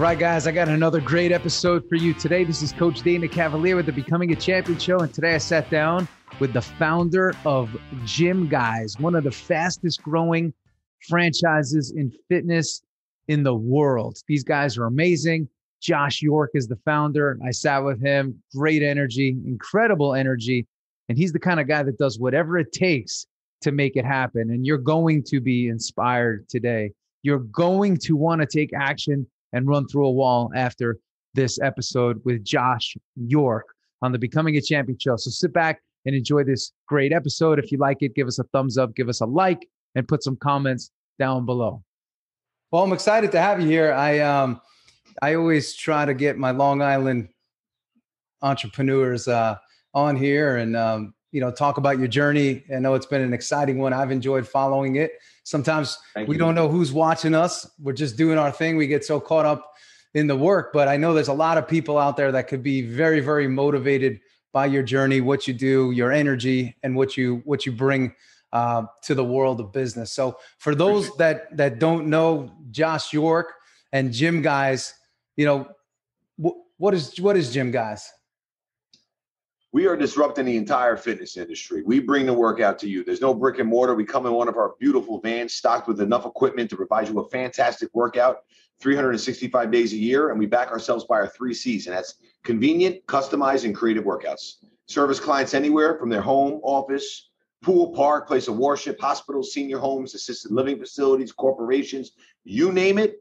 All right, guys, I got another great episode for you today. This is Coach Dana Cavalea with the Becoming a Champion show. And today I sat down with the founder of GYMGUYZ, one of the fastest growing franchises in fitness in the world. These guys are amazing. Josh York is the founder. I sat with him, great energy, incredible energy. And he's the kind of guy that does whatever it takes to make it happen. And you're going to be inspired today. You're going to want to take action and run through a wall after this episode with Josh York on the Becoming a Champion show. So sit back and enjoy this great episode. If you like it, give us a thumbs up, give us a like, and put some comments down below. Well, I'm excited to have you here. I always try to get my Long Island entrepreneurs on here and talk about your journey. I know it's been an exciting one. I've enjoyed following it. Sometimes we don't know who's watching us. We're just doing our thing. We get so caught up in the work, but I know there's a lot of people out there that could be very, very motivated by your journey, what you do, your energy, and what you bring to the world of business. So for those that don't know Josh York and GYMGUYZ, what is GYMGUYZ? We are disrupting the entire fitness industry. We bring the workout to you. There's no brick and mortar. We come in one of our beautiful vans stocked with enough equipment to provide you a fantastic workout 365 days a year. And we back ourselves by our 3 C's. And that's convenient, customized, and creative workouts. Service clients anywhere from their home, office, pool, park, place of worship, hospitals, senior homes, assisted living facilities, corporations, you name it,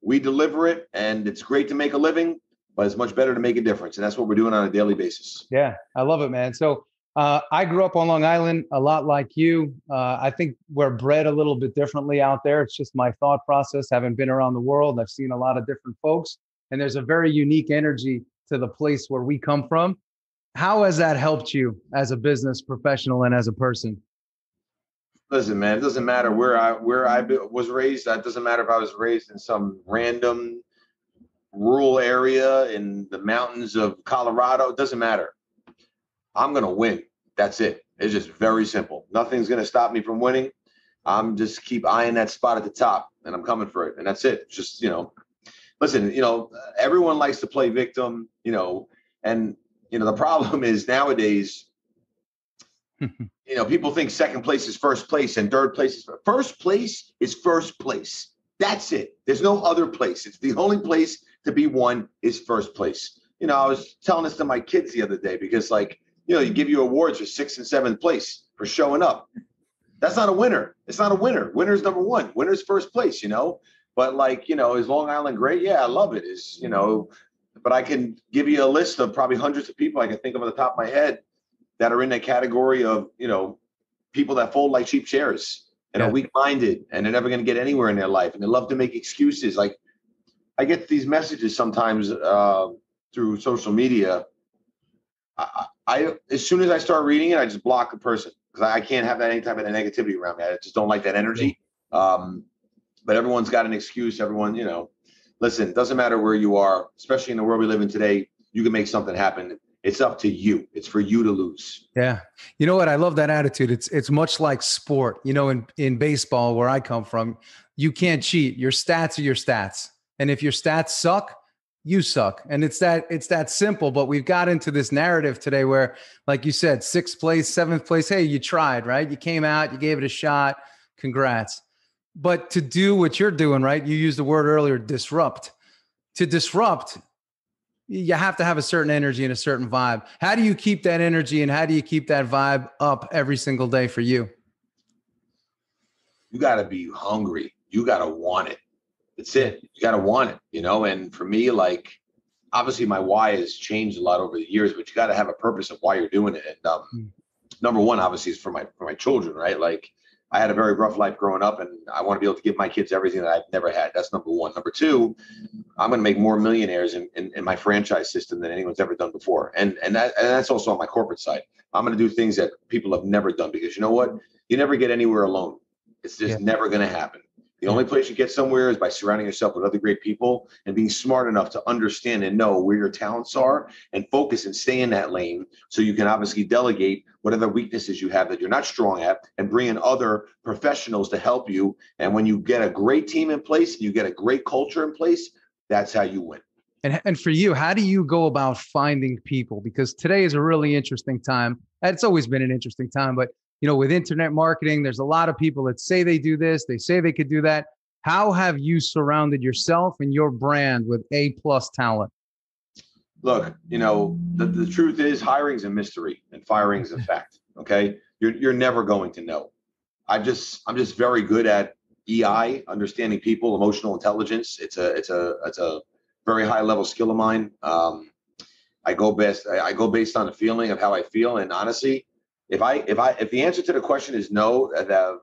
we deliver it. And it's great to make a living, but it's much better to make a difference. And that's what we're doing on a daily basis. Yeah, I love it, man. So I grew up on Long Island, a lot like you. I think we're bred a little bit differently out there. It's just my thought process. Having been around the world, I've seen a lot of different folks, and there's a very unique energy to the place where we come from. How has that helped you as a business professional and as a person? Listen, man, it doesn't matter where I was raised. It doesn't matter if I was raised in some random rural area in the mountains of Colorado. It doesn't matter. I'm going to win. That's it. It's just very simple. Nothing's going to stop me from winning. I'm just keep eyeing that spot at the top, and I'm coming for it. And that's it. Just, listen, everyone likes to play victim, and, the problem is nowadays, people think second place is first place and third place is first place. That's it. There's no other place. It's the only place to be won is first place. I was telling this to my kids the other day because you give you awards for 6th and 7th place for showing up. That's not a winner. It's not a winner. Winner's number one. Winner's first place, But is Long Island great? Yeah, I love it. But I can give you a list of probably hundreds of people I can think of on the top of my head that are in that category of, people that fold like cheap chairs and are weak-minded and they're never going to get anywhere in their life. And they love to make excuses. Like I get these messages sometimes through social media. I as soon as I start reading it, I just block the person because I can't have any type of negativity around me. I just don't like that energy. But everyone's got an excuse. Everyone, listen, it doesn't matter where you are, especially in the world we live in today, you can make something happen. It's up to you. It's for you to lose. Yeah. You know what? I love that attitude. It's much like sport. In baseball, where I come from, you can't cheat. Your stats are your stats. And if your stats suck, you suck. And it's that simple. But we've got into this narrative today where, like you said, 6th place, 7th place. Hey, you tried, right? You came out, you gave it a shot. Congrats. But to do what you're doing, right? You used the word earlier, disrupt. To disrupt, you have to have a certain energy and a certain vibe. How do you keep that energy and how do you keep that vibe up every single day for you? You got to be hungry. You got to want it. That's it. You got to want it, and for me, obviously my why has changed a lot over the years, but you got to have a purpose of why you're doing it. And number one, obviously, is for my children, right? I had a very rough life growing up and I want to be able to give my kids everything that I've never had. That's number one. Number two, I'm going to make more millionaires in my franchise system than anyone's ever done before. And that's also on my corporate side. I'm going to do things that people have never done because you know what? You never get anywhere alone. It's just never going to happen. The only place you get somewhere is by surrounding yourself with other great people and being smart enough to understand and know where your talents are and focus and stay in that lane so you can obviously delegate whatever weaknesses you have that you're not strong at and bring in other professionals to help you. And when you get a great team in place and you get a great culture in place, That's how you win. And for you, how do you go about finding people? Because today is a really interesting time. It's always been an interesting time, but with internet marketing, there's a lot of people that say they do this, they say they could do that. How have you surrounded yourself and your brand with A-plus talent? Look, the truth is hiring's a mystery and firing's a fact. Okay. You're never going to know. I'm just very good at EI, understanding people, emotional intelligence. It's a very high level skill of mine. I go based on the feeling of how I feel. And honestly, if the answer to the question is no,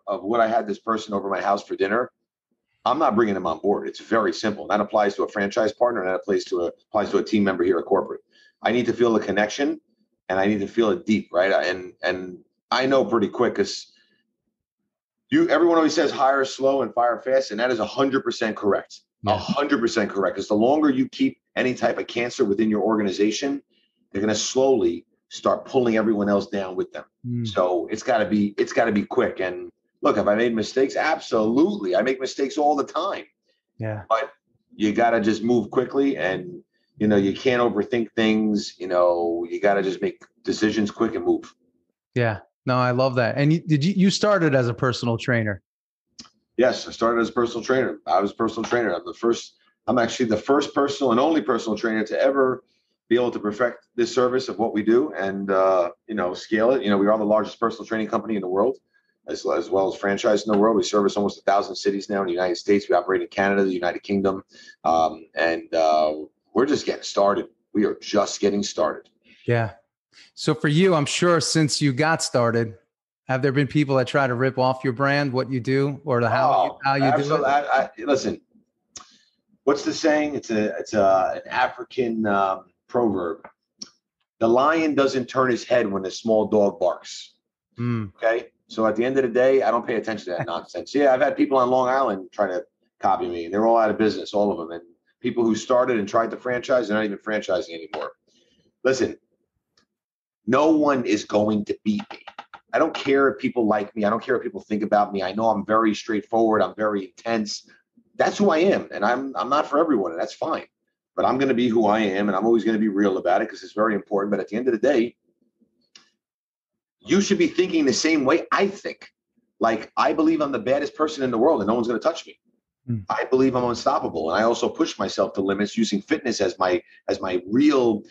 of what I had this person over my house for dinner, I'm not bringing them on board. It's very simple. That applies to a franchise partner, and that applies to a team member here at corporate. I need to feel the connection, and I need to feel it deep, right? And I know pretty quick, because everyone always says hire slow and fire fast, and that is 100% correct. 100% correct. Because the longer you keep any type of cancer within your organization, they're going to slowly start pulling everyone else down with them. So it's got to be quick. And look, have I made mistakes? Absolutely. I make mistakes all the time. Yeah. But you got to just move quickly, and, you can't overthink things. You got to just make decisions quick and move. Yeah. No, I love that. And you started as a personal trainer? Yes, I started as a personal trainer. I was a personal trainer. I'm actually the first personal and only personal trainer to ever be able to perfect this service of what we do and, scale it. We are the largest personal training company in the world, as well as franchise in the world. We service almost 1,000 cities now in the United States. We operate in Canada, the United Kingdom, and we're just getting started. We are just getting started. Yeah. So for you, I'm sure since you got started, have there been people that try to rip off your brand, what you do, or how you do it? Listen, what's the saying? It's an African proverb. The lion doesn't turn his head when a small dog barks. Okay. So at the end of the day, I don't pay attention to that nonsense. Yeah, I've had people on Long Island try to copy me, and they're all out of business, all of them. And people who started and tried to franchise, they're not even franchising anymore. Listen, no one is going to beat me. I don't care if people like me. I don't care if people think about me. I know I'm very straightforward. I'm very intense. That's who I am. And I'm not for everyone, and that's fine. But I'm going to be who I am, and I'm always going to be real about it because it's very important. But at the end of the day, you should be thinking the same way I think. Like, I believe I'm the baddest person in the world and no one's going to touch me. I believe I'm unstoppable. And I also push myself to limits, using fitness as my real,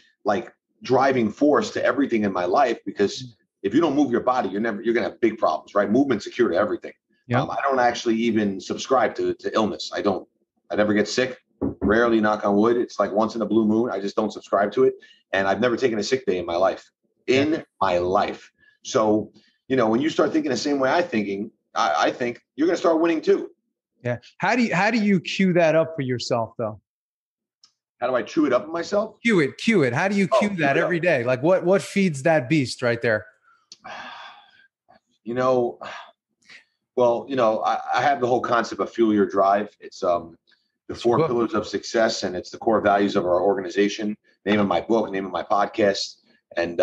driving force to everything in my life. Because if you don't move your body, you're going to have big problems, right? Movement's a cure to everything. Yep. I don't actually even subscribe to illness. I don't. I never get sick. Rarely, knock on wood. It's like once in a blue moon. I just don't subscribe to it. And I've never taken a sick day in my life. So, when you start thinking the same way I think you're going to start winning too. Yeah. How do you cue that up for yourself though? How do I chew it up in myself? Cue it. How do you cue that every day? Like what feeds that beast right there? I have the whole concept of fuel your drive. It's the 4 pillars of success, and it's the core values of our organization. Name of my book, name of my podcast. And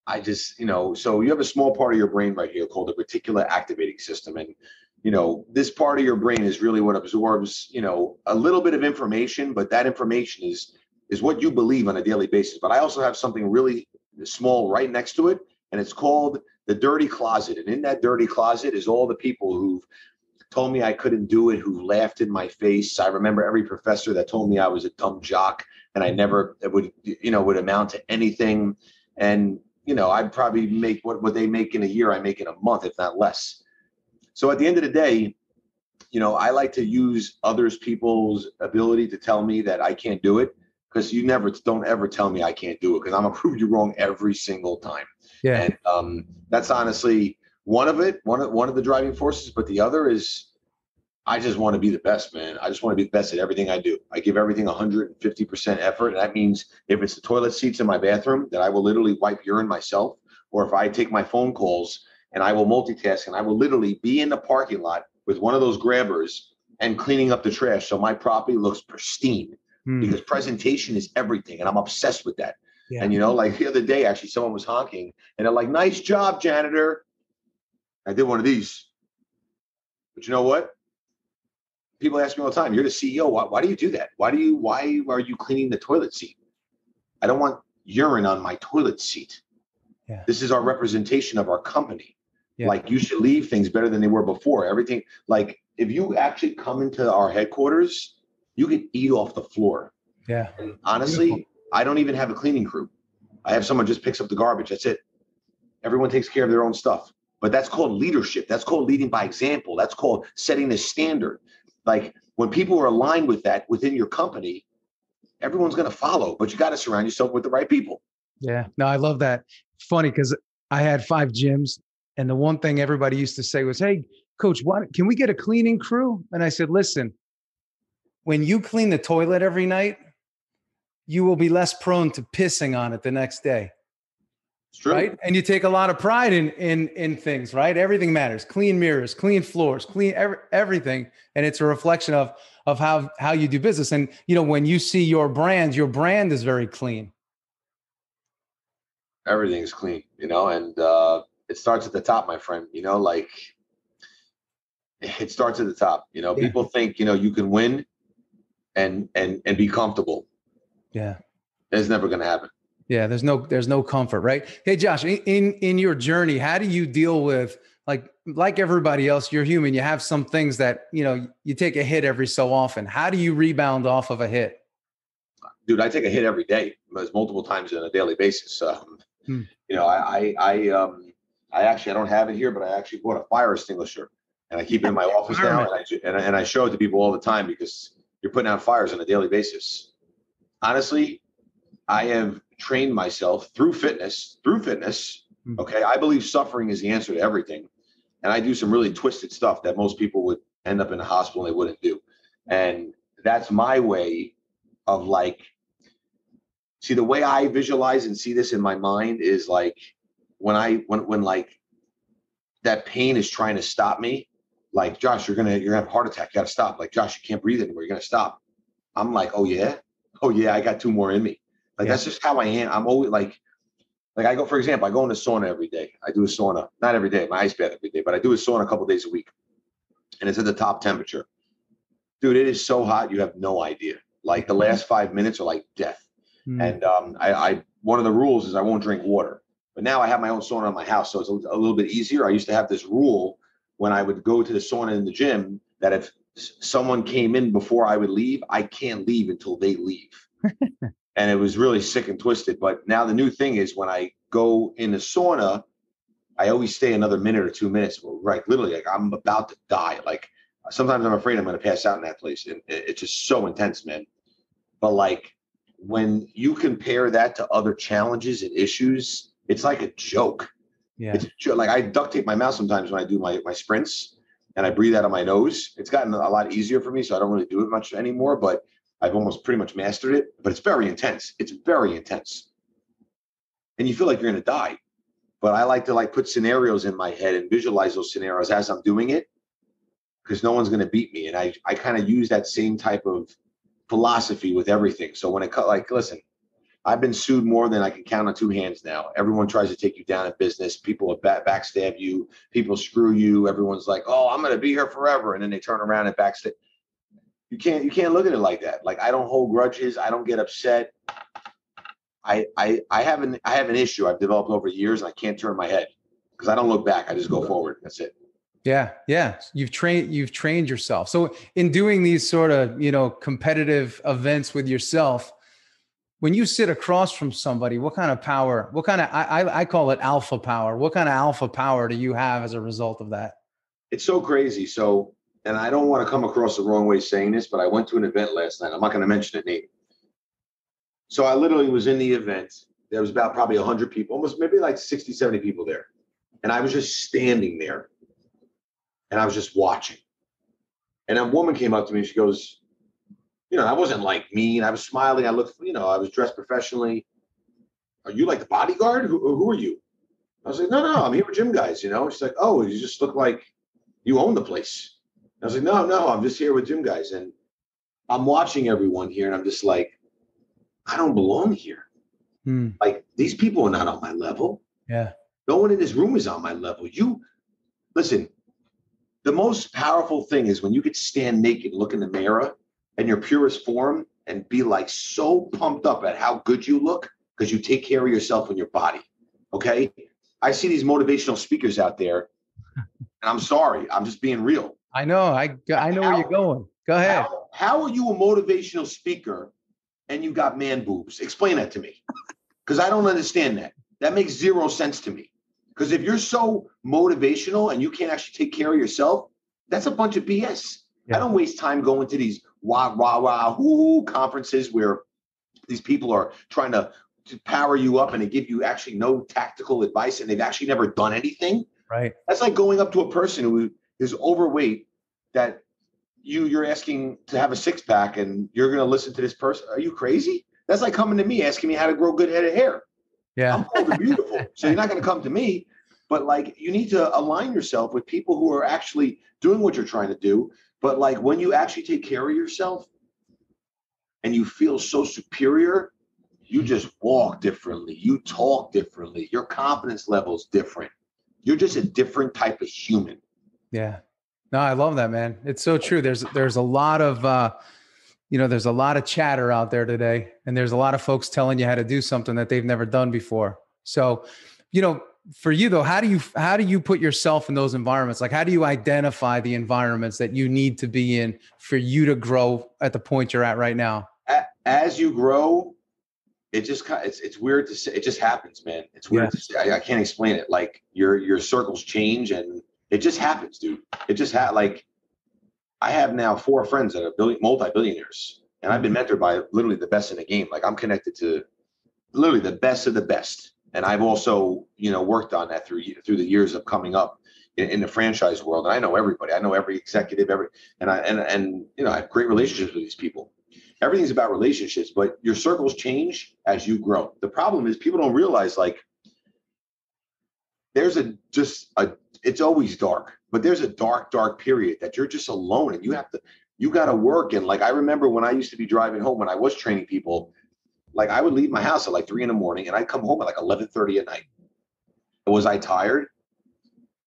I just, so you have a small part of your brain right here called the reticular activating system. And, this part of your brain is really what absorbs, a little bit of information, but that information is what you believe on a daily basis. But I also have something really small right next to it, and it's called the dirty closet. And in that dirty closet is all the people who've told me I couldn't do it, who laughed in my face. I remember every professor that told me I was a dumb jock and I never would amount to anything. And, I'd probably make what they make in a year, I make in a month, if not less. So at the end of the day, I like to use people's ability to tell me that I can't do it, because don't ever tell me I can't do it, because I'm going to prove you wrong every single time. Yeah. And that's honestly one of the driving forces. But the other is, I just want to be the best, man. I just want to be the best at everything I do. I give everything 150% effort. And that means if it's the toilet seats in my bathroom, that I will literally wipe urine myself. Or if I take my phone calls, and I will multitask, and I will literally be in the parking lot with one of those grabbers and cleaning up the trash so my property looks pristine. Because presentation is everything. And I'm obsessed with that. Yeah. And, like the other day, actually, someone was honking and they're like, "Nice job, janitor." I did one of these. But you know what? people ask me all the time, you're the CEO. Why do you do that? Why are you cleaning the toilet seat? I don't want urine on my toilet seat. Yeah. This is our representation of our company. Yeah. Like, you should leave things better than they were before. Everything, like, if you actually come into our headquarters, you can eat off the floor. Yeah. And honestly, beautiful. I don't even have a cleaning crew. I have someone just picks up the garbage. That's it. Everyone takes care of their own stuff. But that's called leadership. That's called leading by example. That's called setting the standard. Like, when people are aligned with that within your company, everyone's going to follow. But you got to surround yourself with the right people. Yeah. No, I love that. Funny, because I had 5 gyms. And the one thing everybody used to say was, hey, coach, can we get a cleaning crew? And I said, listen, when you clean the toilet every night, you will be less prone to pissing on it the next day. It's true. Right? And you take a lot of pride in things, right? Everything matters. Clean mirrors, clean floors, clean everything. And it's a reflection of how you do business. And, when you see your brand is very clean. Everything's clean, and it starts at the top, my friend. Like, it starts at the top. Yeah. People think, you can win and be comfortable. Yeah. It's never going to happen. Yeah. There's no comfort, right? Hey, Josh, in your journey, how do you deal with, like everybody else, you're human. You have some things that, you take a hit every so often. How do you rebound off of a hit? Dude, I take a hit every day, multiple times on a daily basis. I actually, I don't have it here, but I actually bought a fire extinguisher, and I keep it in my office now, and I show it to people all the time, because you're putting out fires on a daily basis. Honestly, I have trained myself through fitness. Okay. I believe suffering is the answer to everything. And I do some really twisted stuff that most people would end up in the hospital and they wouldn't do. And that's my way of, like, see, the way I visualize and see this in my mind is like, when like that pain is trying to stop me, like, Josh, you're gonna have a heart attack. You gotta stop. Like, Josh, you can't breathe anymore. You're gonna stop. I'm like, oh yeah, I got 2 more in me. Like, that's just how I am. I'm always like I go, for example, I go in the sauna every day. I do a sauna, not every day, my ice bath every day, but I do a sauna a couple of days a week, and it's at the top temperature. Dude, it is so hot, you have no idea. Like, the last 5 minutes are like death. And I one of the rules is I won't drink water. But now I have my own sauna in my house, so it's a little bit easier. I used to have this rule when I would go to the sauna in the gym, that if someone came in before I would leave, I can't leave until they leave. And it was really sick and twisted. But now the new thing is, when I go in the sauna, I always stay another minute or 2 minutes. Right, literally, like, I'm about to die. Like, sometimes I'm afraid I'm going to pass out in that place. And it's just so intense, man. But, like, when you compare that to other challenges and issues, it's like a joke. Yeah. It's a joke. Like, I duct tape my mouth sometimes when I do my sprints, and I breathe out of my nose. It's gotten a lot easier for me, so I don't really do it much anymore, but I've almost pretty much mastered it. But it's very intense. It's very intense. And you feel like you're going to die. But I like to, like, put scenarios in my head and visualize those scenarios as I'm doing it, because no one's going to beat me. And I kind of use that same type of philosophy with everything. So when listen, I've been sued more than I can count on 2 hands now. Everyone tries to take you down in business. People will backstab you. People screw you. Everyone's like, oh, I'm going to be here forever. And then they turn around and backstab. You can't look at it like that. Like, I don't hold grudges. I don't get upset. I have an issue I've developed over years, and I can't turn my head, because I don't look back. I just go forward. That's it. Yeah. Yeah. You've trained yourself. So in doing these sort of, competitive events with yourself, when you sit across from somebody, what kind of power, I call it alpha power. What kind of alpha power do you have as a result of that? It's so crazy. So, and I don't want to come across the wrong way saying this, but I went to an event last night. I'm not going to mention the name. So I literally was in the event. There was about probably 100 people, almost maybe like 60, 70 people there. And I was just standing there, and I was just watching. And a woman came up to me, and she goes, I wasn't like mean. I was smiling. I looked, I was dressed professionally. Are you like the bodyguard? Who are you? I was like, no, I'm here with GYMGUYZ. She's like, oh, you just look like you own the place. I was like, no, I'm just here with GYMGUYZ. And I'm watching everyone here, and I'm just like, I don't belong here. Like, these people are not on my level. Yeah. No one in this room is on my level. You listen, the most powerful thing is when you could stand naked, look in the mirror in your purest form and be like so pumped up at how good you look because you take care of yourself and your body. Okay. I see these motivational speakers out there, and I'm sorry, I'm just being real. I know. I know where you're going. Go ahead. How are you a motivational speaker and you got man boobs? Explain that to me. Because I don't understand that. That makes zero sense to me. Because if you're so motivational and you can't actually take care of yourself, that's a bunch of BS. Yeah. I don't waste time going to these conferences where these people are trying to power you up and they give you actually no tactical advice and they've actually never done anything. Right. That's like going up to a person who is overweight that you're asking to have a six-pack and you're going to listen to this person. Are you crazy? That's like coming to me asking me how to grow good head of hair. Yeah. I'm old and beautiful. So you're not going to come to me, but like you need to align yourself with people who are actually doing what you're trying to do. But like when you actually take care of yourself and you feel so superior, you just walk differently. You talk differently. Your confidence level is different. You're just a different type of human. Yeah. No, I love that, man. It's so true. There's a lot of, there's a lot of chatter out there today, and there's a lot of folks telling you how to do something that they've never done before. So, for you though, how do you put yourself in those environments? Like, how do you identify the environments that you need to be in for you to grow at the point you're at right now? As you grow, it's weird to say. It just happens, man. It's weird to say. I can't explain it. Like your circles change, and it just happens, dude. It just like I have now 4 friends that are multi-billionaires, and I've been mentored by literally the best in the game. Like I'm connected to literally the best of the best, and I've also worked on that through the years of coming up in the franchise world. And I know everybody. I know every executive, and I have great relationships with these people. Everything's about relationships, but your circles change as you grow. The problem is people don't realize like there's it's always dark, but there's a dark period that you're just alone and you got to work. And like, I remember when I used to be driving home, when I was training people, like I would leave my house at like 3 a.m. and I'd come home at like 11:30 at night. Was I tired?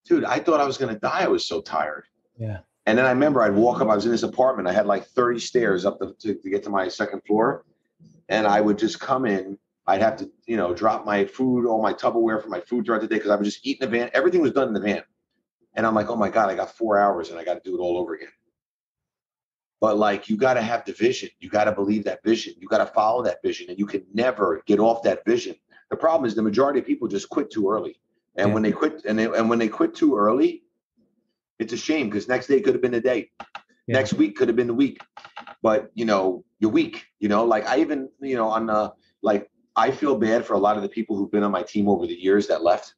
Dude, I thought I was going to die. I was so tired. Yeah. And then I remember I'd walk up, I was in this apartment. I had like 30 stairs up to get to my second floor. And I would just come in. I'd have to, drop my food, all my Tupperware for my food throughout the day because I would just eat in the van. Everything was done in the van. And I'm like, oh my God, I got 4 hours and I got to do it all over again. But like, you got to have the vision. You got to believe that vision. You got to follow that vision, and you can never get off that vision. The problem is the majority of people just quit too early. And when they quit when they quit too early, it's a shame because next day could have been the day. Yeah. Next week could have been the week. But, you're weak, like I even, I feel bad for a lot of the people who've been on my team over the years that left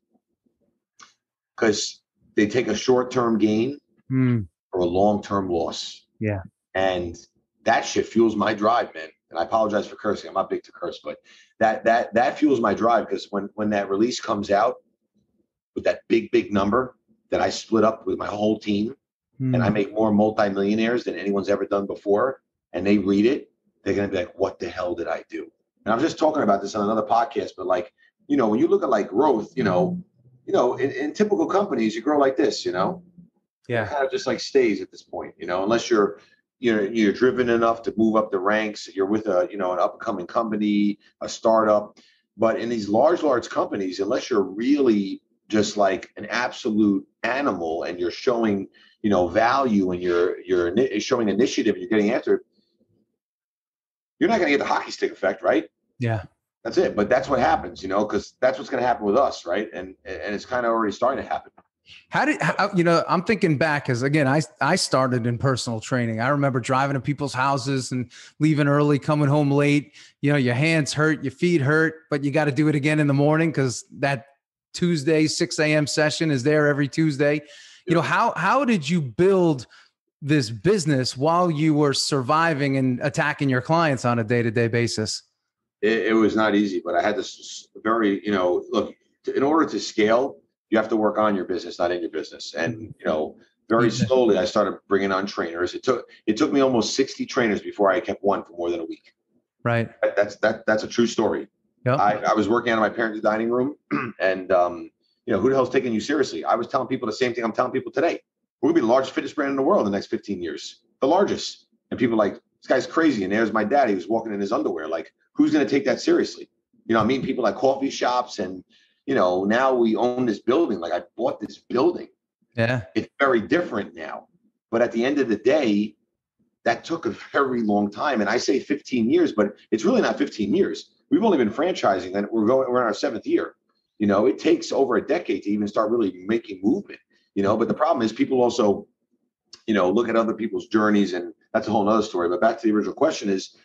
because they take a short-term gain or a long-term loss. Yeah. And that shit fuels my drive, man. And I apologize for cursing. I'm not big to curse, but that fuels my drive because when that release comes out with that big number that I split up with my whole team and I make more multimillionaires than anyone's ever done before, and they read it, they're going to be like, what the hell did I do? And I'm just talking about this on another podcast, but like, when you look at like growth, in typical companies, you grow like this, Yeah. It kind of just like stays at this point, unless you're driven enough to move up the ranks, you're with an upcoming company, a startup. But in these large companies, unless you're really just like an absolute animal and you're showing, value and you're showing initiative and you're getting after it, you're not going to get the hockey stick effect, right? Yeah. That's it. But that's what happens, because that's what's going to happen with us, right? And it's kind of already starting to happen. I'm thinking back because again, I started in personal training. I remember driving to people's houses and leaving early, coming home late. Your hands hurt, your feet hurt, but you got to do it again in the morning because that Tuesday 6 a.m. session is there every Tuesday. How did you build this business while you were surviving and attacking your clients on a day-to-day basis? It was not easy, but I had this very, look, in order to scale, you have to work on your business, not in your business. And, very slowly I started bringing on trainers. It took me almost 60 trainers before I kept one for more than a week. Right. That's a true story. Yep. I was working out of my parents' dining room and, who the hell's taking you seriously? I was telling people the same thing I'm telling people today. We're gonna be the largest fitness brand in the world in the next 15 years, the largest. And people are like, this guy's crazy. And there's my dad. He was walking in his underwear. Like, who's gonna take that seriously? You know, I'm meeting people at coffee shops, and you know, now we own this building. Like, I bought this building. Yeah. It's very different now. But at the end of the day, that took a very long time. And I say 15 years, but it's really not 15 years. We've only been franchising, and we're in our 7th year. You know, it takes over a decade to even start really making movement, you know, but the problem is people also, you know, look at other people's journeys, and that's a whole nother story. But back to the original question is,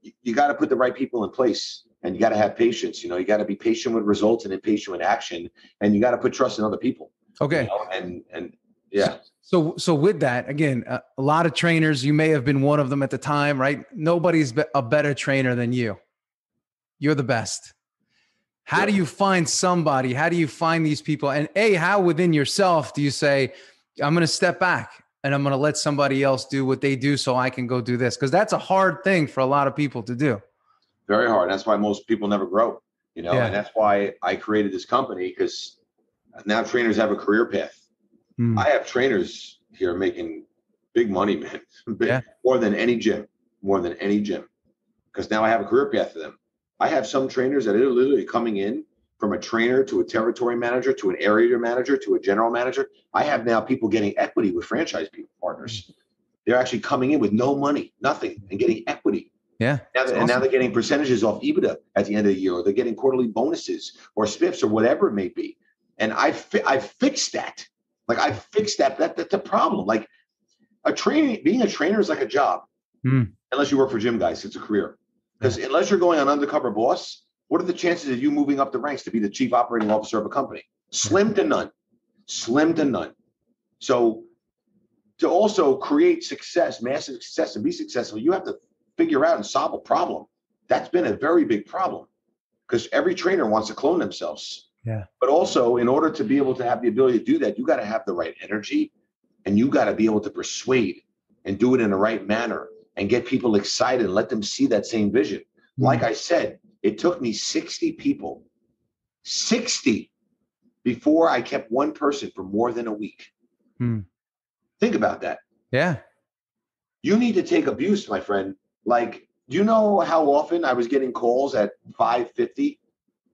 you got to put the right people in place, and you got to have patience. You know, you got to be patient with results and impatient with action, and you got to put trust in other people. Okay. You know? And yeah. So with that, again, a lot of trainers, you may have been one of them at the time, right? Nobody's a better trainer than you. You're the best. How do you find somebody? How do you find these people? And how within yourself do you say, I'm going to step back and I'm going to let somebody else do what they do so I can go do this? Because that's a hard thing for a lot of people to do. Very hard. That's why most people never grow, you know, and that's why I created this company, because now trainers have a career path. I have trainers here making big money, man, more than any gym, because now I have a career path for them. I have some trainers that are literally coming in from a trainer to a territory manager to an area manager to a general manager. I have now people getting equity with franchise partners. They're actually coming in with no money, nothing, and getting equity. Yeah. And now they're getting percentages off EBITDA at the end of the year, or they're getting quarterly bonuses or spiffs or whatever it may be. And I fixed that. Like, I fixed that. That's a problem. Like, being a trainer is like a job. Unless you work for GYMGUYZ, it's a career. Because unless you're going on Undercover Boss, what are the chances of you moving up the ranks to be the chief operating officer of a company? Slim to none. So to also create success, massive success, and be successful, you have to figure out and solve a problem. That's been a very big problem, because every trainer wants to clone themselves. Yeah. But also, in order to be able to have the ability to do that, you got to have the right energy, and you got to be able to persuade and do it in the right manner and get people excited and let them see that same vision. Like I said, it took me 60 people, 60, before I kept one person for more than a week. Think about that. Yeah. You need to take abuse, my friend. Like, do you know how often I was getting calls at 5:50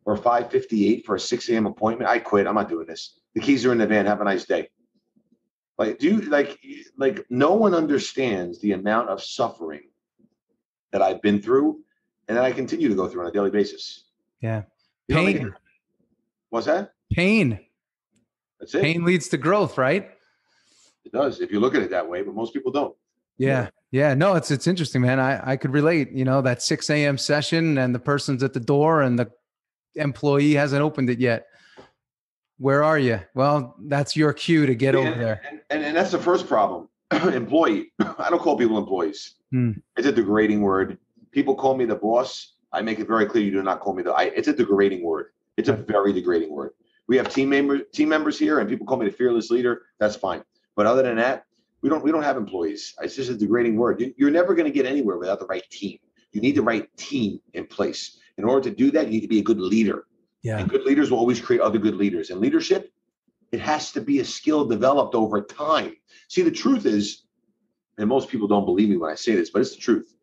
or 5:58 for a 6 a.m. appointment? I quit. I'm not doing this. The keys are in the van. Have a nice day. Like, like no one understands the amount of suffering that I've been through and that I continue to go through on a daily basis. Yeah. Pain. What's that? Pain. That's it. Pain leads to growth, right? It does, if you look at it that way, but most people don't. Yeah. Yeah. No, it's interesting, man. I could relate, you know, that 6 a.m. session and the person's at the door and the employee hasn't opened it yet. Where are you? Well, that's your cue to get over there. And that's the first problem. Employee. I don't call people employees. It's a degrading word. People call me the boss. I make it very clear, you do not call me it's a degrading word. It's a very degrading word. We have team members here, and people call me the fearless leader. That's fine. But other than that, we don't have employees. It's just a degrading word. You're never going to get anywhere without the right team. You need the right team in place. In order to do that, you need to be a good leader. Yeah. And good leaders will always create other good leaders. And leadership, it has to be a skill developed over time. See, the truth is, and most people don't believe me when I say this, but it's the truth.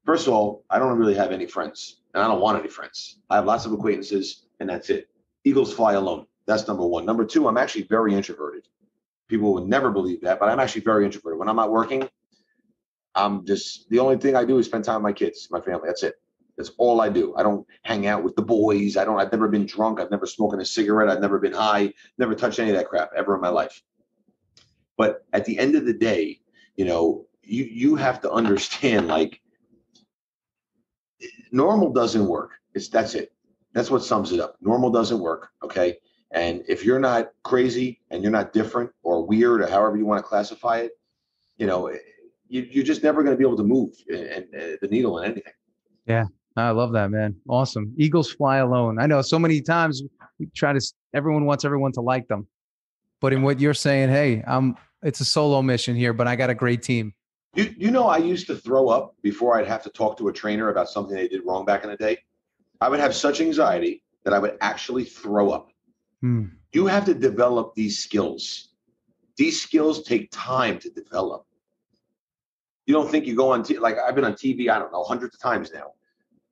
First of all, I don't really have any friends, and I don't want any friends. I have lots of acquaintances, and that's it. Eagles fly alone. That's number one. Number two, I'm actually very introverted. People would never believe that, but I'm actually very introverted. When I'm not working, the only thing I do is spend time with my kids, my family. That's it. That's all I do. I don't hang out with the boys. I've never been drunk. I've never smoked a cigarette. I've never been high, never touched any of that crap ever in my life. But at the end of the day, you know, you have to understand, like, normal doesn't work. That's it. That's what sums it up. Normal doesn't work. Okay. And if you're not crazy and you're not different or weird or however you want to classify it, you know, you're just never going to be able to move the needle in anything. Yeah. I love that, man. Awesome. Eagles fly alone. I know so many times everyone wants everyone to like them, but in what you're saying, hey, it's a solo mission here, but I got a great team. You know, I used to throw up before I'd have to talk to a trainer about something they did wrong back in the day. I would have such anxiety that I would actually throw up. You have to develop these skills. These skills take time to develop. You don't think you go on like I've been on TV, I don't know, hundreds of times now.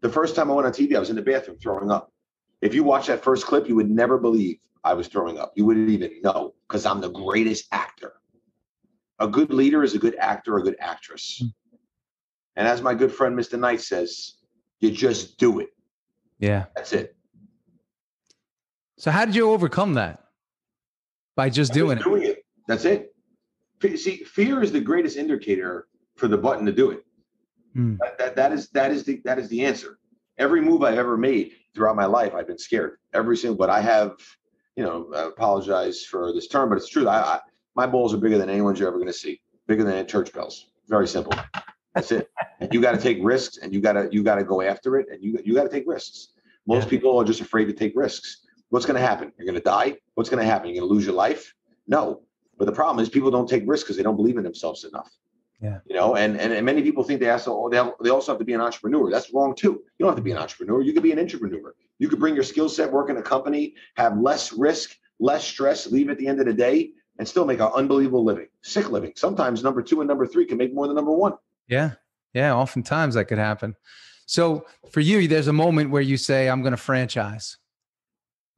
The first time I went on TV, I was in the bathroom throwing up. If you watch that first clip, you would never believe I was throwing up. You wouldn't even know, because I'm the greatest actor. A good leader is a good actor or a good actress. And as my good friend Mr. Knight says, you just do it. Yeah. That's it. So how did you overcome that? By just doing it. That's it. See, fear is the greatest indicator for the button to do it. That is the answer. Every move I've ever made throughout my life, I've been scared. Every single, but I have, I apologize for this term, but it's true. My balls are bigger than anyone's you're ever going to see. Bigger than church bells. Very simple. That's it. And you got to take risks, and you got to go after it, and you got to take risks. Most people are just afraid to take risks. What's going to happen? You're going to die. What's going to happen? You're going to lose your life? No. But the problem is people don't take risks because they don't believe in themselves enough. Yeah. And many people think they also have to be an entrepreneur. That's wrong too. You don't have to be an entrepreneur. You could be an intrapreneur. You could bring your skill set, work in a company, have less risk, less stress, leave at the end of the day, and still make an unbelievable living. Sick living. Sometimes number 2 and number 3 can make more than number 1. Yeah. Yeah. Oftentimes that could happen. So for you, there's a moment where you say, I'm going to franchise.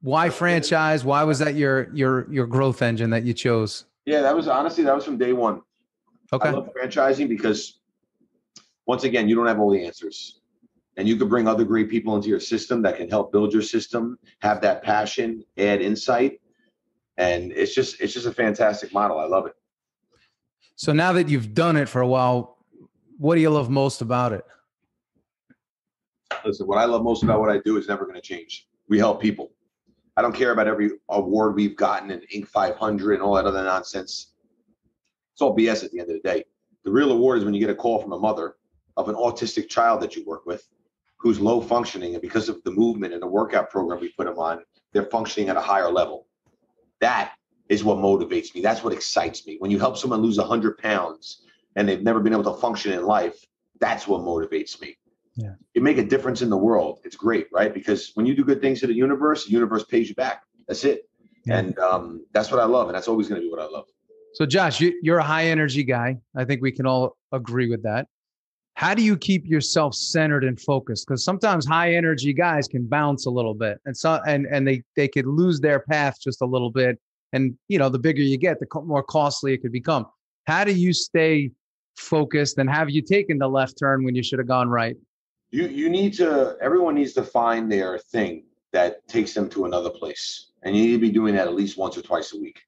Why franchise? Why was that your growth engine that you chose? Yeah, that was from day one. Okay. I love franchising because, once again, you don't have all the answers, and you could bring other great people into your system that can help build your system, have that passion, add insight, and it's just a fantastic model. I love it. So now that you've done it for a while, what do you love most about it? Listen, what I love most about what I do is never going to change. We help people. I don't care about every award we've gotten in Inc. 500 and all that other nonsense. It's all BS at the end of the day. The real award is when you get a call from a mother of an autistic child that you work with who's low functioning, and because of the movement and the workout program we put them on, they're functioning at a higher level. That is what motivates me. That's what excites me. When you help someone lose 100 pounds and they've never been able to function in life, that's what motivates me. Yeah. You make a difference in the world. It's great, right? Because when you do good things to the universe pays you back. That's it. Yeah. And that's what I love. And that's always going to be what I love. So Josh, you're a high energy guy. I think we can all agree with that. How do you keep yourself centered and focused? Because sometimes high energy guys can bounce a little bit, and they could lose their path just a little bit. And the bigger you get, the more costly it could become. How do you stay focused? And have you taken the left turn when you should have gone right? Everyone needs to find their thing that takes them to another place. And you need to be doing that at least once or twice a week.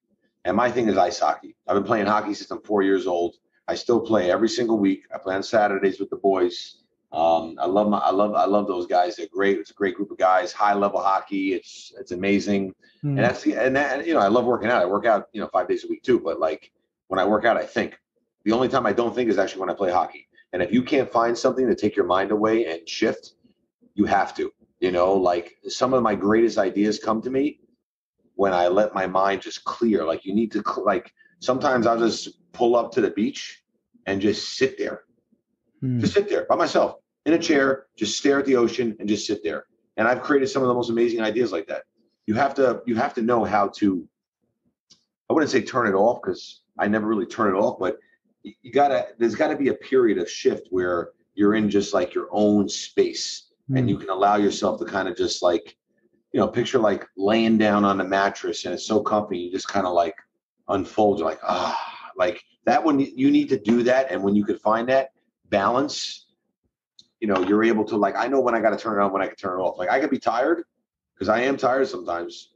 And my thing is ice hockey. I've been playing hockey since I'm 4 years old. I still play every single week. I play on Saturdays with the boys. I love those guys. They're great. It's a great group of guys. High level hockey. It's amazing. And I love working out. I work out 5 days a week too. But like when I work out, I think. The only time I don't think is actually when I play hockey. And if you can't find something to take your mind away and shift, you have to. Like some of my greatest ideas come to me when I let my mind just clear. Like you need to, sometimes I'll just pull up to the beach and just sit there. Just sit there by myself in a chair, just stare at the ocean and just sit there. And I've created some of the most amazing ideas like that. You have to know how to, I wouldn't say turn it off, because I never really turn it off, but there's gotta be a period of shift where you're in just like your own space, and you can allow yourself to kind of just like, picture like laying down on the mattress and it's so comfy. You just kind of like unfold. You're like, like that when you need to do that. And when you could find that balance, you're able to, like, I know when I got to turn it on, when I can turn it off. Like I could be tired, because I am tired sometimes.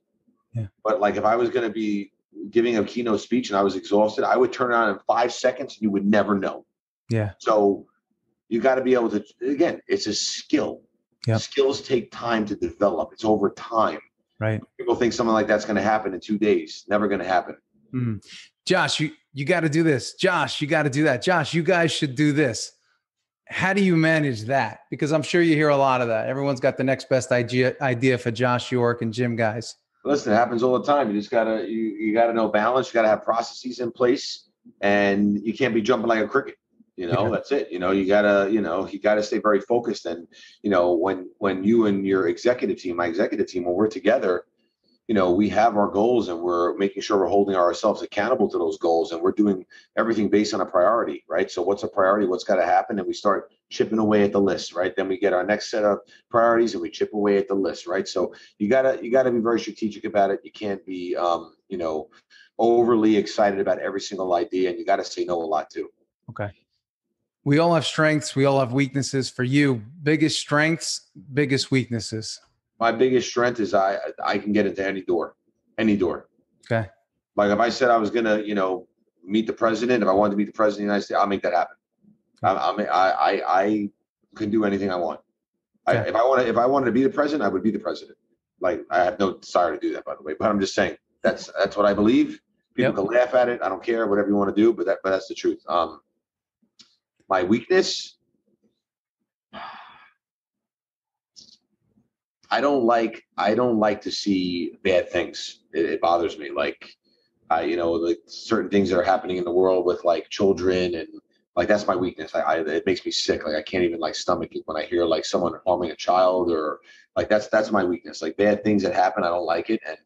Yeah. But like if I was going to be giving a keynote speech and I was exhausted, I would turn it on in 5 seconds and you would never know. Yeah. So you got to be able to, again, it's a skill. Yep. Skills take time to develop. It's over time. Right. People think something like that's going to happen in 2 days. Never going to happen. Josh, you got to do this. Josh, you got to do that. Josh, you guys should do this. How do you manage that? Because I'm sure you hear a lot of that. Everyone's got the next best idea for Josh York and GYMGUYZ. Listen, it happens all the time. You just gotta you gotta know balance. You gotta have processes in place, and you can't be jumping like a cricket. That's it. You gotta stay very focused. And when you and your executive team, my executive team, when we're together, we have our goals and we're making sure we're holding ourselves accountable to those goals, and we're doing everything based on a priority, right? So what's a priority? What's got to happen? And we start chipping away at the list, right? Then we get our next set of priorities and we chip away at the list, right? So you gotta be very strategic about it. You can't be, overly excited about every single idea, and you got to say no a lot too. Okay. We all have strengths. We all have weaknesses. For you, biggest strengths, biggest weaknesses. My biggest strength is I can get into any door. Okay. Like if I said I was gonna, meet the president, if I wanted to meet the president of the United States, I'll make that happen. I can do anything I want. Okay. If I wanted to be the president, I would be the president. Like I have no desire to do that, by the way. But I'm just saying that's what I believe. People can laugh at it. I don't care, whatever you want to do, but that's the truth. My weakness, I don't like to see bad things. It bothers me. Like, like certain things that are happening in the world with like children, and like that's my weakness. It makes me sick. Like I can't even like stomach it when I hear like someone harming a child, or like that's my weakness. Like bad things that happen, I don't like it, and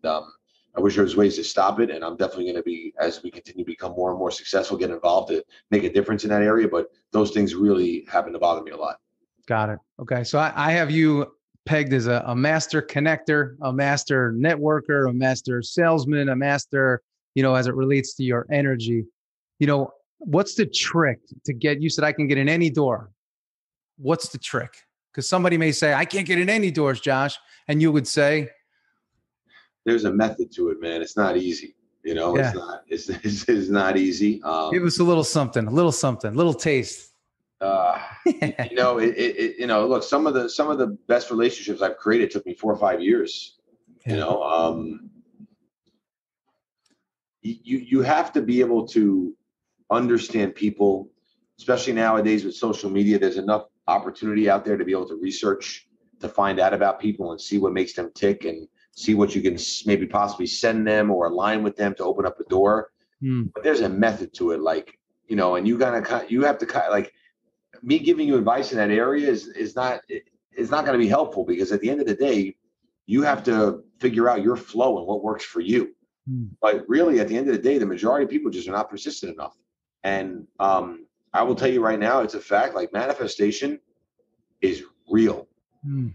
I wish there was ways to stop it. And I'm definitely going to be, as we continue to become more and more successful, get involved to make a difference in that area. But those things really happen to bother me a lot. Got it. Okay. So I have you pegged as a master connector, a master networker, a master salesman, a master, as it relates to your energy. What's the trick to get, you said I can get in any door. What's the trick? Because somebody may say, I can't get in any doors, Josh. And you would say, there's a method to it, man. It's not easy. It's not easy. Give us a little something, a little taste. Look, some of the best relationships I've created took me 4 or 5 years. Yeah. You have to be able to understand people, especially nowadays with social media. There's enough opportunity out there to be able to research, to find out about people and see what makes them tick, and see what you can maybe possibly send them or align with them to open up a door. But there's a method to it, like, and you have to like, me giving you advice in that area is not going to be helpful, because at the end of the day, you have to figure out your flow and what works for you. But really, at the end of the day, the majority of people just are not persistent enough. And I will tell you right now, it's a fact. Like, manifestation is real.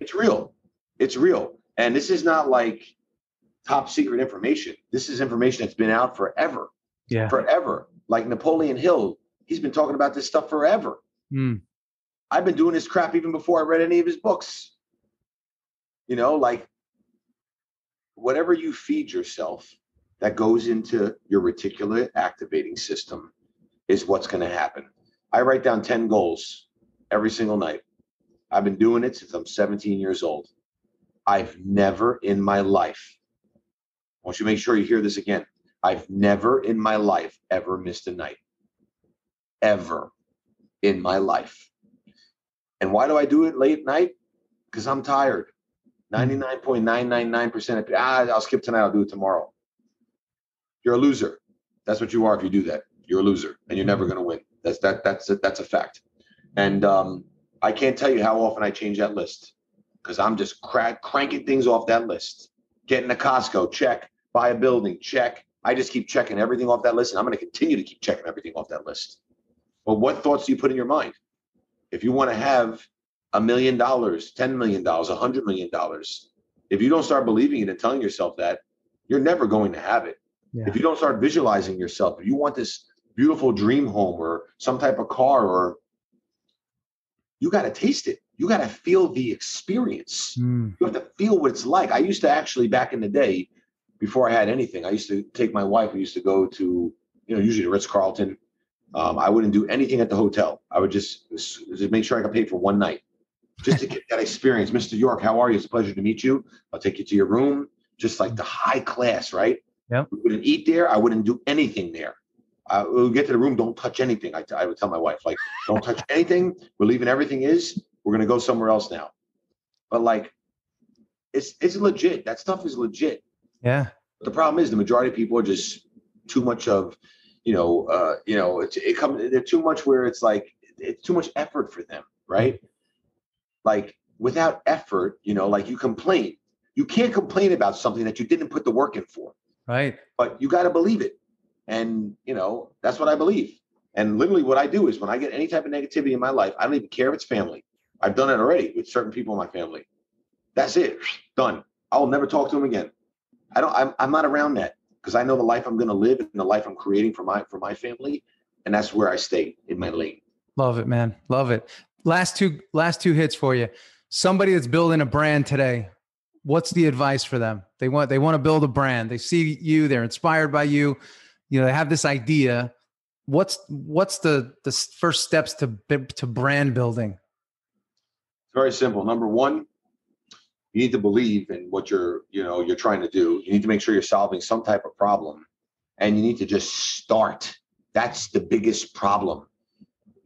It's real. It's real. And this is not like top secret information. This is information that's been out forever. Yeah. Forever. Like Napoleon Hill, he's been talking about this stuff forever. I've been doing this crap even before I read any of his books. Like, whatever you feed yourself, that goes into your reticular activating system is what's going to happen. I write down 10 goals every single night. I've been doing it since I'm 17 years old. I've never in my life, I want you to make sure you hear this again. I've never in my life ever missed a night. Ever in my life. And why do I do it late at night? Because I'm tired. 99.999% of I'll skip tonight, I'll do it tomorrow. You're a loser. That's what you are if you do that. You're a loser, and you're never going to win. That's a fact. And I can't tell you how often I change that list, because I'm just cranking things off that list. Getting to Costco, check. Buy a building, check. I just keep checking everything off that list, and I'm going to continue to keep checking everything off that list. But what thoughts do you put in your mind? If you want to have $1 million, $10 million, $100 million, if you don't start believing it and telling yourself that, you're never going to have it. Yeah. If you don't start visualizing yourself, if you want this beautiful dream home or some type of car, or you got to taste it. You got to feel the experience. You have to feel what it's like. I used to actually, back in the day, before I had anything, I used to take my wife. We used to go to, usually the Ritz-Carlton. I wouldn't do anything at the hotel. I would just make sure I could pay for one night, just to get that experience. Mr. York, how are you? It's a pleasure to meet you. I'll take you to your room, just like the high class, right? Yep. We wouldn't eat there. I wouldn't do anything there. We'll get to the room. Don't touch anything. I would tell my wife, like, don't touch anything. We're leaving everything is. We're going to go somewhere else now. But like, it's legit. That stuff is legit. Yeah. But the problem is the majority of people are just too much of, they're too much where it's like, it's too much effort for them. Right. Like, without effort, like, you complain. You can't complain about something that you didn't put the work in for. Right. But you got to believe it. And, you know, that's what I believe. And literally what I do is when I get any type of negativity in my life, I don't even care if it's family. I've done it already with certain people in my family. That's it. Done. I will never talk to them again. I'm not around that because I know the life I'm going to live and the life I'm creating for my family. And that's where I stay in my lane. Love it, man. Love it. Last two hits for you. Somebody that's building a brand today, what's the advice for them? They want to build a brand. They see you, they're inspired by you. You know, they have this idea. What's the first steps to brand building? It's very simple. Number one, you need to believe in what you're trying to do. You need to make sure you're solving some type of problem, and you need to just start. That's the biggest problem.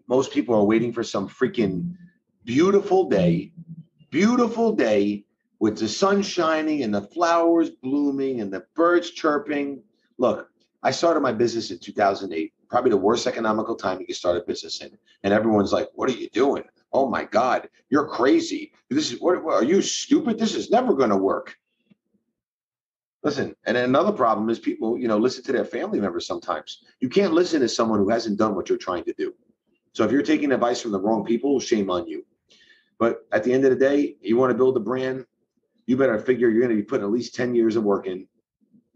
Most people are waiting for some freaking beautiful day with the sun shining and the flowers blooming and the birds chirping. Look, I started my business in 2008, probably the worst economical time you can start a business in. And everyone's like, what are you doing? Oh my God, you're crazy. What are you stupid? This is never going to work. Listen, and another problem is people, listen to their family members sometimes. You can't listen to someone who hasn't done what you're trying to do. So if you're taking advice from the wrong people, shame on you. But at the end of the day, you want to build a brand, you better figure you're going to be putting at least 10 years of work in,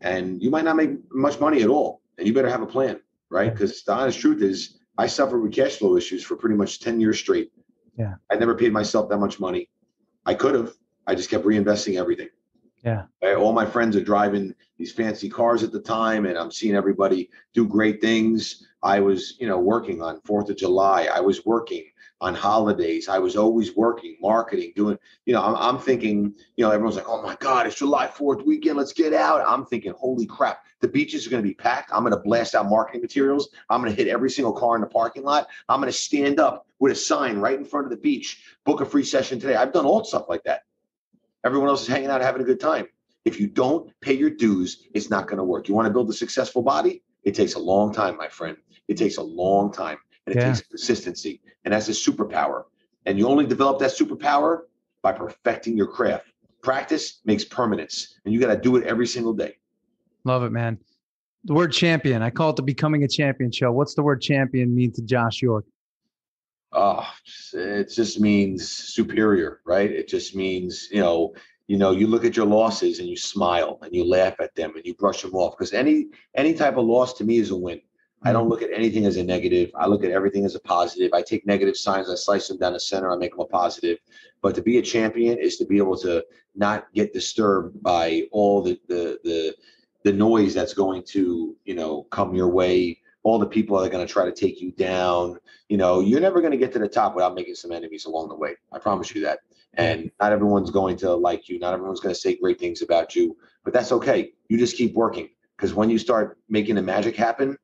and you might not make much money at all. And you better have a plan, right? Because the honest truth is I suffered with cash flow issues for pretty much 10 years straight. Yeah. I never paid myself that much money. I could have. I just kept reinvesting everything. Yeah. All my friends are driving these fancy cars at the time, and I'm seeing everybody do great things. I was, working on 4th of July. I was working on holidays. I was always working, marketing, doing, I'm thinking, everyone's like, oh my God, it's July 4th weekend. Let's get out. I'm thinking, holy crap, the beaches are going to be packed. I'm going to blast out marketing materials. I'm going to hit every single car in the parking lot. I'm going to stand up with a sign right in front of the beach, book a free session today. I've done all stuff like that. Everyone else is hanging out, having a good time. If you don't pay your dues, it's not going to work. You want to build a successful body? It takes a long time, my friend. It takes a long time, and it takes consistency, and that's a superpower. And you only develop that superpower by perfecting your craft. Practice makes permanence, and you got to do it every single day. Love it, man. The word champion, I call it the Becoming a Champion show. What's the word champion mean to Josh York? Oh, it just means superior, right? It just means, you look at your losses and you smile and you laugh at them and you brush them off, because any type of loss to me is a win. I don't look at anything as a negative. I look at everything as a positive. I take negative signs, I slice them down the center, I make them a positive. But to be a champion is to be able to not get disturbed by all the noise that's going to, come your way. All the people that are going to try to take you down. You're never going to get to the top without making some enemies along the way. I promise you that. And not everyone's going to like you. Not everyone's going to say great things about you, but that's okay. You just keep working, because when you start making the magic happen,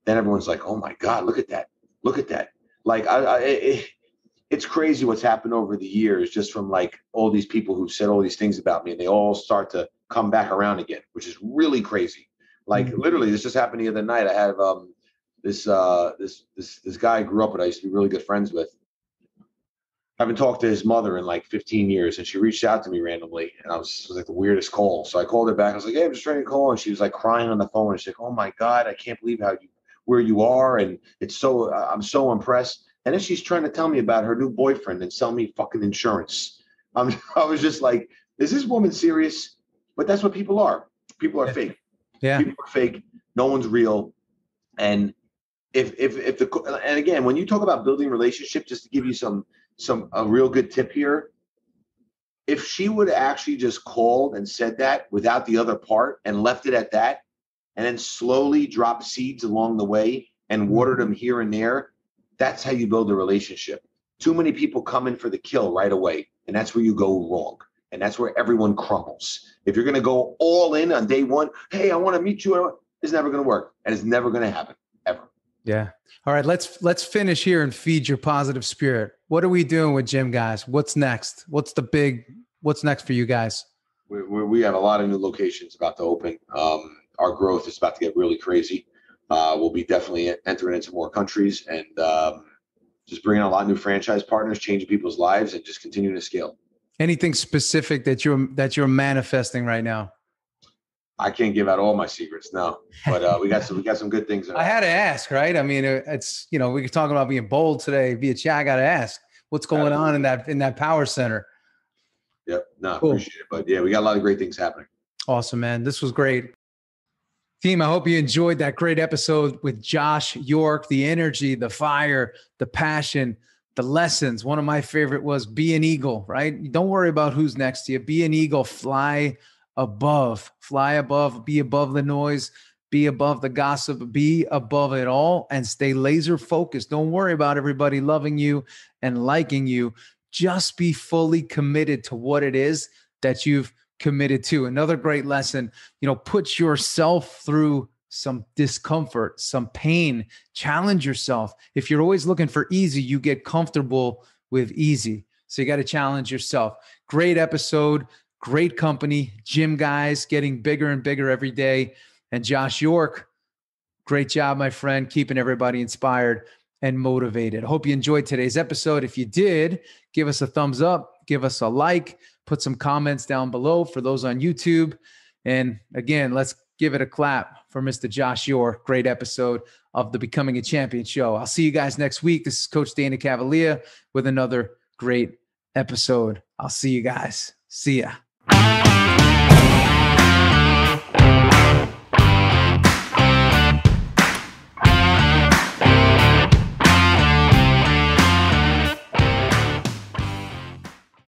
then everyone's like, oh my God, look at that. Look at that. Like, it's crazy what's happened over the years, just from like all these people who've said all these things about me, and they all start to come back around again, which is really crazy. Like literally, this just happened the other night. I had this guy I grew up with. I used to be really good friends with. I haven't talked to his mother in like 15 years, and she reached out to me randomly, and it was like the weirdest call. So I called her back. I was like, "Hey, I'm just trying to call," and she was like crying on the phone. And she's like, "Oh my God, I can't believe where you are, and I'm so impressed." And then she's trying to tell me about her new boyfriend and sell me fucking insurance. I was just like, "Is this woman serious?" But that's what people are. People are fake. Yeah. People are fake. No one's real. And and again, when you talk about building relationships, just to give you a real good tip here, if she would have actually just called and said that without the other part and left it at that, and then slowly drop seeds along the way and water them here and there, that's how you build a relationship. Too many people come in for the kill right away, and that's where you go wrong. And that's where everyone crumbles. If you're going to go all in on day one, hey, I want to meet you, it's never going to work, and it's never going to happen, ever. Yeah. All right, let's finish here and feed your positive spirit. What are we doing with Gym Guys? What's next? What's next for you guys? We have a lot of new locations about to open. Our growth is about to get really crazy. We'll be definitely entering into more countries, and just bringing a lot of new franchise partners, changing people's lives, and just continuing to scale. Anything specific that you're manifesting right now? I can't give out all my secrets, no. But we got some good things. I had to ask, right? I mean, it's, we could talk about being bold today via chat. I got to ask, what's going on in that power center? Yep. No, cool. Appreciate it. But yeah, we got a lot of great things happening. Awesome, man. This was great. Team, I hope you enjoyed that great episode with Josh York. The energy, the fire, the passion, the lessons. One of my favorite was be an eagle, right? Don't worry about who's next to you. Be an eagle. Fly above, be above the noise, be above the gossip, be above it all, and stay laser focused. Don't worry about everybody loving you and liking you. Just be fully committed to what it is that you've committed to. Another great lesson, put yourself through some discomfort, some pain, challenge yourself. If you're always looking for easy, you get comfortable with easy. So you got to challenge yourself. Great episode. Great company, GYMGUYZ, getting bigger and bigger every day. And Josh York, great job, my friend, keeping everybody inspired and motivated. I hope you enjoyed today's episode. If you did, give us a thumbs up, give us a like, put some comments down below for those on YouTube. And again, let's give it a clap for Mr. Josh York. Great episode of the Becoming a Champion show. I'll see you guys next week. This is Coach Dana Cavalea with another great episode. I'll see you guys. See ya.